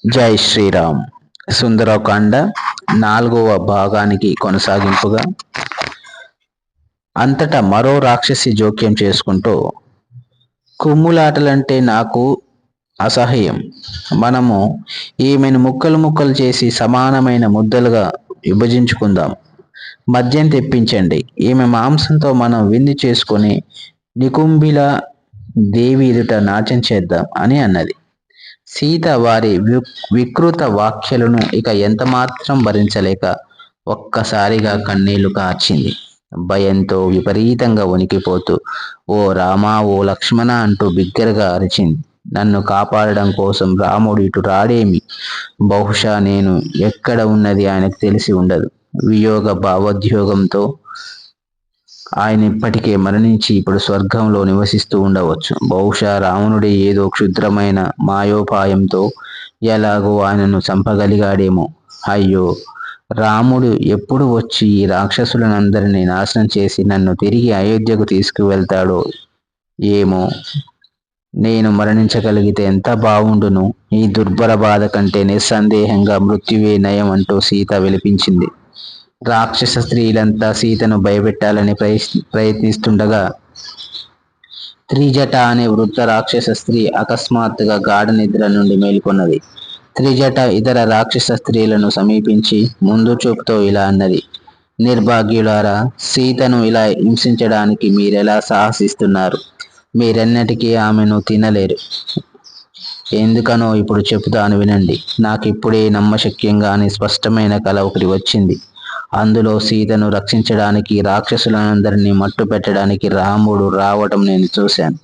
జై శ్రీరామ్. సుందరకాండ 4వ భాగానికి కొనసాగింపుగా అంతటా మరో రాక్షసి జోక్యం చేసుకుంటూ, కుమ్ములాటలంటే నాకు అసహ్యం. మనము ఈమెను ముక్కలు ముక్కలు చేసి సమానమైన ముద్దలుగా విభజించుకుందాం. మద్యం తెప్పించండి. ఈమె మాంసంతో మనం విందు చేసుకొని నికుంభిల దేవి ఎదుట నాట్యం చేద్దాం అని అన్నది. సీత వారి వికృత వ్యాఖ్యలను ఇక ఎంతమాత్రం భరించలేక ఒక్కసారిగా కన్నీళ్లు కార్చింది. భయంతో విపరీతంగా వణికిపోతూ ఓ రామా, ఓ లక్ష్మణ అంటూ బిగ్గరగా అరిచింది. నన్ను కాపాడడం కోసం రాముడు ఇటు రాడేమి? బహుశా నేను ఎక్కడ ఉన్నది ఆయనకు తెలిసి ఉండదు. వియోగ భావోద్వేగంతో ఆయన ఇప్పటికే మరణించి ఇప్పుడు స్వర్గంలో నివసిస్తూ ఉండవచ్చు. బహుశా రావణుడే ఏదో క్షుద్రమైన మాయోపాయంతో ఎలాగో ఆయనను చంపగలిగాడేమో. అయ్యో, రాముడు ఎప్పుడు వచ్చి ఈ రాక్షసులనందరినీ నాశనం చేసి నన్ను తిరిగి అయోధ్యకు తీసుకువెళ్తాడో ఏమో. నేను మరణించగలిగితే ఎంత బావుండును. ఈ దుర్భర బాధ కంటే నిస్సందేహంగా మృత్యువే నయం అంటూ సీత విలిపించింది. రాక్షస స్త్రీలంతా సీతను భయపెట్టాలని ప్రయత్నిస్తుండగా త్రిజట అనే వృద్ధ రాక్షస స్త్రీ అకస్మాత్తుగా గాఢ నిద్ర నుండి మేల్కొన్నది. త్రిజట ఇతర రాక్షస స్త్రీలను సమీపించి ముందు చూపుతో ఇలా అన్నది. నిర్భాగ్యులారా, సీతను ఇలా హింసించడానికి మీరెలా సాహసిస్తున్నారు? మీరెన్నటికీ ఆమెను తినలేరు. ఎందుకనో ఇప్పుడు చెబుతాను వినండి. నాకిప్పుడే నమ్మశక్యంగానే స్పష్టమైన కల ఒకటి వచ్చింది. అందులో సీతను రక్షించడానికి, రాక్షసులందరినీ మట్టు పెట్టడానికి రాముడు రావటం నేను చూశాను.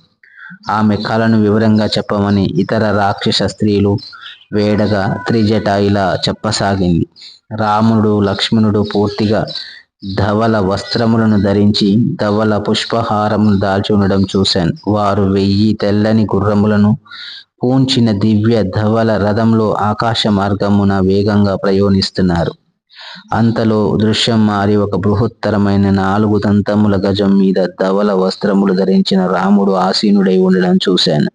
ఆమె కలను వివరంగా చెప్పమని ఇతర రాక్షస స్త్రీలు వేడగా త్రిజట ఇలా చెప్పసాగింది. రాముడు, లక్ష్మణుడు పూర్తిగా ధవల వస్త్రములను ధరించి ధవల పుష్పహారమును దాల్చి ఉండడం చూశాను. వారు 1000 తెల్లని గుర్రములను పూంచిన దివ్య ధవల రథంలో ఆకాశ మార్గమున వేగంగా ప్రయాణిస్తున్నారు. అంతలో దృశ్యం మారి ఒక బృహత్తరమైన 4 దంతముల గజం మీద ధవల వస్త్రములు ధరించిన రాముడు ఆసీనుడై ఉండడం చూశాను.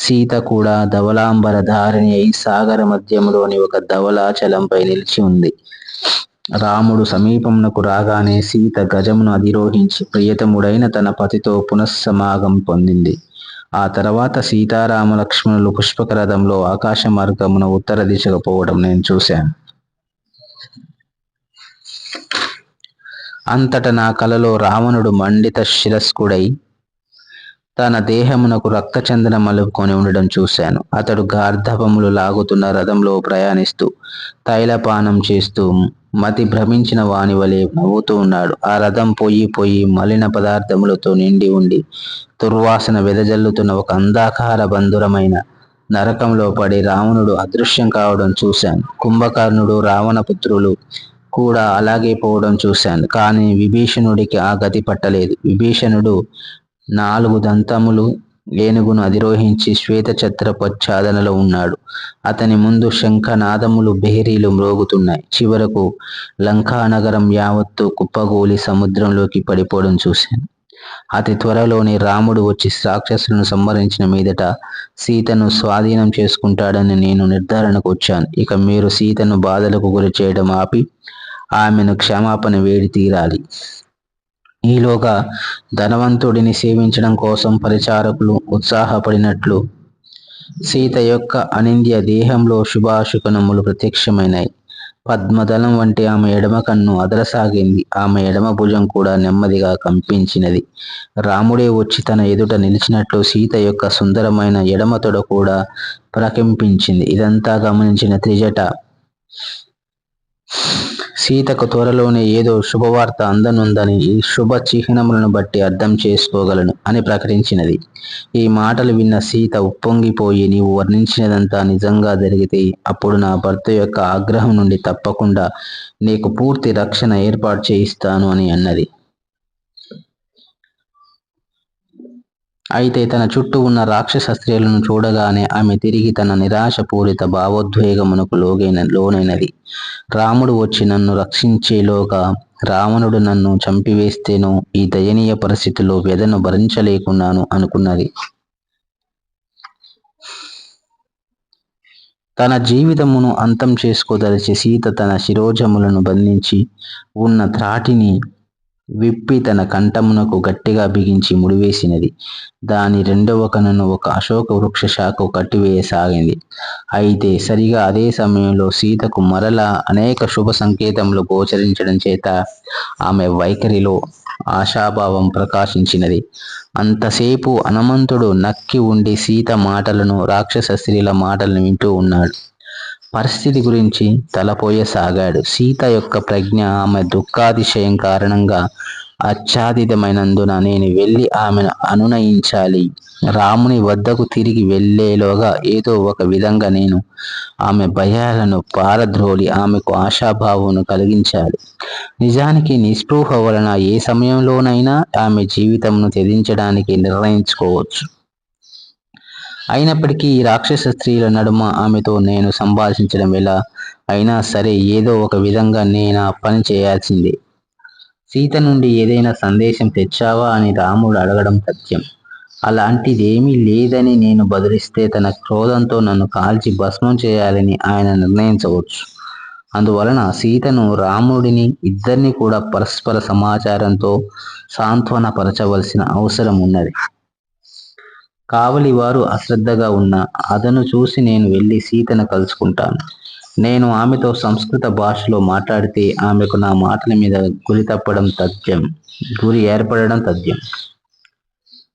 సీత కూడా ధవలాంబర ధారిణి అయి సాగర మధ్యములోని ఒక ధవలాచలంపై నిలిచి ఉంది. రాముడు సమీపమునకు రాగానే సీత గజమును అధిరోహించి ప్రియతముడైన తన పతితో పునఃసమాగం పొందింది. ఆ తర్వాత సీతారామ లక్ష్మణులు పుష్పక రథంలో ఆకాశ మార్గమున ఉత్తర దిశకు పోవడం నేను చూశాను. అంతట నా కలలో రావణుడు మండిత శిరస్కుడై తన దేహమునకు రక్తచందనం మలుపుకొని ఉండడం చూశాను. అతడు గార్ధపములు లాగుతున్న రథంలో ప్రయాణిస్తూ తైలపానం చేస్తూ మతి భ్రమించిన వాని వలె నవ్వుతూ ఉన్నాడు. ఆ రథం పొయ్యి మలిన పదార్థములతో నిండి ఉండి దుర్వాసన వెదజల్లుతున్న ఒక అంధాకార బంధురమైన నరకంలో పడి రావణుడు అదృశ్యం కావడం చూశాను. కుంభకర్ణుడు, రావణపుత్రులు కూడా అలాగే పోవడం చూశాను. కానీ విభీషణుడికి ఆ గతి పట్టలేదు. విభీషణుడు 4 దంతములు ఏనుగును అధిరోహించి శ్వేతఛత్రపచ్ఛాదనలో ఉన్నాడు. అతని ముందు శంఖనాదములు, బేరీలు మ్రోగుతున్నాయి. చివరకు లంకానగరం యావత్తు కుప్పగూలి సముద్రంలోకి పడిపోవడం చూశాను. అతి త్వరలోనే రాముడు వచ్చి రాక్షసులను సంహరించిన మీదట సీతను స్వాధీనం చేసుకుంటాడని నేను నిర్ధారణకు వచ్చాను. ఇక మీరు సీతను బాధలకు గురి చేయడం ఆపి ఆమెను క్షమాపణ వేడి తీరాలి. ఈలోగా ధనవంతుడిని సేవించడం కోసం పరిచారకులు ఉత్సాహపడినట్లు సీత యొక్క అనింద్య దేహంలో శుభాశుకనములు ప్రత్యక్షమైనాయి. పద్మదళం వంటి ఆమె ఎడమ కన్ను అదరసాగింది. ఆమె ఎడమ భుజం కూడా నెమ్మదిగా కంపించినది. రాముడే వచ్చి తన ఎదుట నిలిచినట్లు సీత యొక్క సుందరమైన ఎడమ తొడ కూడా ప్రకంపించింది. ఇదంతా గమనించిన త్రిజట సీతకు త్వరలోనే ఏదో శుభవార్త అందనుందని ఈ శుభ చిహ్నములను బట్టి అర్థం చేసుకోగలను అని ప్రకటించినది. ఈ మాటలు విన్న సీత ఉప్పొంగిపోయి, నీవు వర్ణించినదంతా నిజంగా జరిగితే అప్పుడు నా భర్త యొక్క ఆగ్రహం నుండి తప్పకుండా నీకు పూర్తి రక్షణ ఏర్పాటు చేయిస్తాను అని అన్నది. అయితే తన చుట్టూ ఉన్న రాక్షస స్త్రీలను చూడగానే ఆమె తిరిగి తన నిరాశపూరిత భావోద్వేగమునకు లోనైనది. రాముడు వచ్చి నన్ను రక్షించేలోగా రావణుడు నన్ను చంపివేస్తేనో ఈ దయనీయ పరిస్థితిలో వ్యధను భరించలేకున్నాను అనుకున్నది. తన జీవితమును అంతం చేసుకోదలిచి సీత తన శిరోజములను బంధించి ఉన్న త్రాటిని విప్పి తన కంఠమునకు గట్టిగా బిగించి ముడివేసినది. దాని రెండవ కన్నును ఒక అశోక వృక్ష శాఖకు కట్టివేయసాగింది. అయితే సరిగా అదే సమయంలో సీతకు మరలా అనేక శుభ సంకేతములు గోచరించడం చేత ఆమె వైఖరిలో ఆశాభావం ప్రకాశించినది. అంతసేపు హనుమంతుడు నక్కి ఉండి సీత మాటలను, రాక్షస స్త్రీల మాటలను వింటూ ఉన్నాడు. పరిస్థితి గురించి తలపోయసాగాడు. సీత యొక్క ప్రజ్ఞ ఆమె దుఃఖాతిశయం కారణంగా ఆచ్ఛాదితమైనందున నేను వెళ్ళి ఆమెను అనునయించాలి. రాముని వద్దకు తిరిగి వెళ్ళేలోగా ఏదో ఒక విధంగా నేను ఆమె భయాలను పారద్రోలి ఆమెకు ఆశాభావమును కలిగించాలి. నిజానికి నిస్పృహ వలన ఏ సమయంలోనైనా ఆమె జీవితంను త్యజించడానికి నిర్ణయించుకోవచ్చు. అయినప్పటికీ ఈ రాక్షస స్త్రీల నడుమ ఆమెతో నేను సంభాషించడం ఎలా అయినా సరే ఏదో ఒక విధంగా నేను ఆ పని చేయాల్సిందే. సీత నుండి ఏదైనా సందేశం తెచ్చావా అని రాముడు అడగడం సత్యం. అలాంటిదేమీ లేదని నేను బదులిస్తే తన క్రోధంతో నన్ను కాల్చి భస్మం చేయాలని ఆయన నిర్ణయించవచ్చు. అందువలన సీతను, రాముడిని ఇద్దరిని కూడా పరస్పర సమాచారంతో సాంత్వనపరచవలసిన అవసరం ఉన్నది. కావలి వారు అశ్రద్ధగా ఉన్న అదను చూసి నేను వెళ్ళి సీతను కలుసుకుంటాను. నేను ఆమెతో సంస్కృత భాషలో మాట్లాడితే ఆమెకు నా మాటల మీద గురి ఏర్పడడం తథ్యం.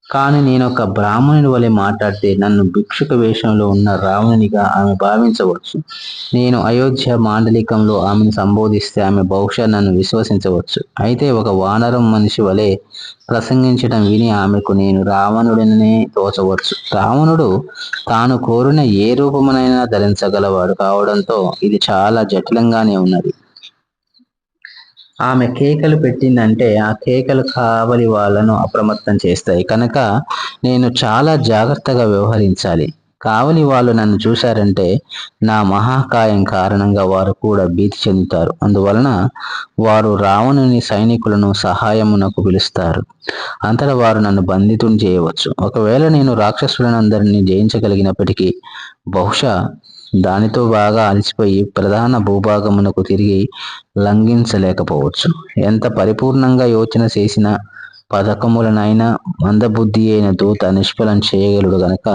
కానీ నేను ఒక బ్రాహ్మణుని వలె మాట్లాడితే నన్ను భిక్షుక వేషంలో ఉన్న రావణునిగా ఆమె భావించవచ్చు. నేను అయోధ్య మాండలికంలో ఆమెను సంబోధిస్తే ఆమె బహుశా నన్ను విశ్వసించవచ్చు. అయితే ఒక వానరం మనిషి వలె ప్రసంగించడం విని ఆమెకు నేను రావణుడినే తోచవచ్చు. రావణుడు తాను కోరిన ఏ రూపమునైనా ధరించగలవాడు కావడంతో ఇది చాలా జటిలంగానే ఉన్నది. ఆమె కేకలు పెట్టిందంటే ఆ కేకలు కావలి వాళ్ళను అప్రమత్తం చేస్తాయి. కనుక నేను చాలా జాగ్రత్తగా వ్యవహరించాలి. కావలి వాళ్ళు నన్ను చూశారంటే నా మహాకాయం కారణంగా వారు కూడా భీతి చెందుతారు. అందువలన వారు రావణుని సైనికులను సహాయమునకు పిలుస్తారు. అంతటా వారు నన్ను బంధితుని చేయవచ్చు. ఒకవేళ నేను రాక్షసులనందరినీ జయించగలిగినప్పటికీ బహుశా దానితో బాగా అలసిపోయి ప్రధాన భూభాగమునకు తిరిగి లంఘించలేకపోవచ్చు. ఎంత పరిపూర్ణంగా యోచన చేసిన పథకములనైనా మందబుద్ధి అయిన దూత నిష్ఫలం చేయగలడు గనక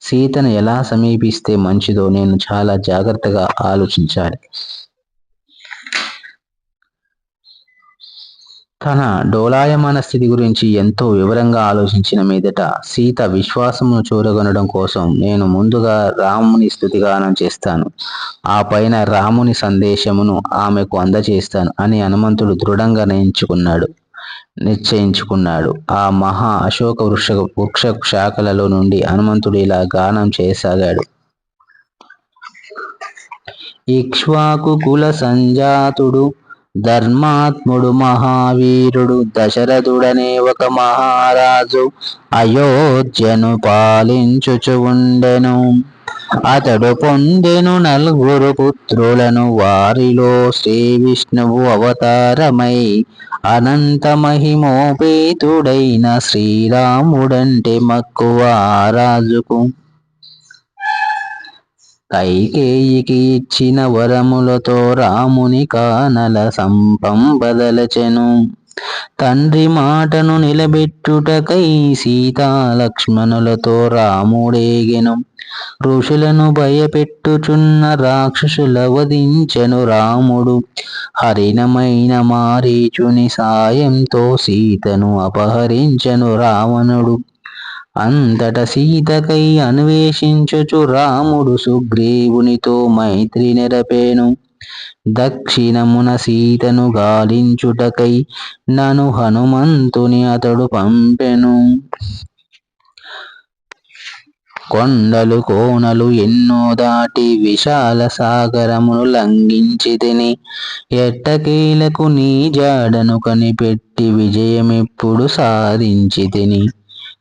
సీతను ఎలా సమీపిస్తే మంచిదో నేను చాలా జాగ్రత్తగా ఆలోచించాలి. తన డోలాయమాన స్థితి గురించి ఎంతో వివరంగా ఆలోచించిన మీదట సీత విశ్వాసమును చూరగొనడం కోసం నేను ముందుగా రాముని స్తుతిగానం చేస్తాను, ఆ పైన రాముని సందేశమును ఆమెకు అందజేస్తాను అని హనుమంతుడు దృఢంగా నిశ్చయించుకున్నాడు. ఆ మహా అశోక వృక్ష శాఖలలో నుండి హనుమంతుడు ఇలా గానం చేయసాగాడు. ఇక్ష్వాకు కుల సంజాతుడు, ధర్మాత్ముడు, మహావీరుడు, దశరథుడనే ఒక మహారాజు అయోధ్యను పాలించుచు ఉండెను. అతడు పొందెను నలుగురు పుత్రులను, వారిలో శ్రీ విష్ణువు అవతారమై అనంత మహిమోపేతుడైన శ్రీరాముడంటే మక్కువ రాజుకు. కైకేయికి ఇచ్చిన వరములతో రాముని కానల సంపంబదలచెను. తండ్రి మాటను నిలబెట్టుటకై సీతా లక్ష్మణులతో రాముడేగెను. ఋషులను భయపెట్టుచున్న రాక్షసుల వధించెను రాముడు. హరిణమైన మారీచుని సాయంతో సీతను అపహరించెను రావణుడు. అంతట సీతకై అన్వేషించుచు రాముడు సుగ్రీవునితో మైత్రి నెరపేను. దక్షిణమున సీతను గాలించుటకై నను హనుమంతుని అతడు పంపెను. కొండలు కోనలు ఎన్నో దాటి విశాల సాగరమును లంఘించి తిని, ఎట్టకేలకు నీ జాడను కనిపెట్టి విజయమెప్పుడు సాధించి తిని.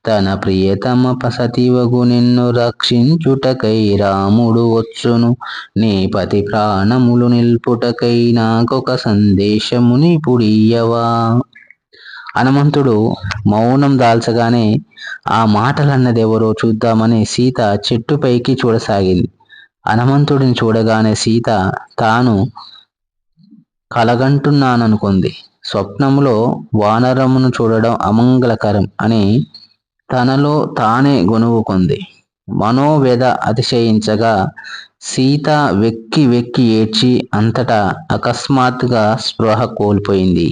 తన ప్రియతమ సతివగు నిన్ను రక్షించుటకై రాముడు వచ్చును. నీ పతి ప్రాణములు నిల్పుటకై నాకొక సందేశముని పుడియవా. హనుమంతుడు మౌనం దాల్చగానే ఆ మాటలన్నదెవరో చూద్దామని సీత చెట్టుపైకి చూడసాగింది. హనుమంతుడిని చూడగానే సీత తాను కలగంటున్నాననుకుంది. స్వప్నంలో వానరమును చూడడం అమంగళకరం అని తనలో తానే గొణుగుకుంది. మనోవ్యధ అతిశయించగా సీత వెక్కి వెక్కి ఏడ్చి అంతటా అకస్మాత్తుగా స్పృహ కోల్పోయింది.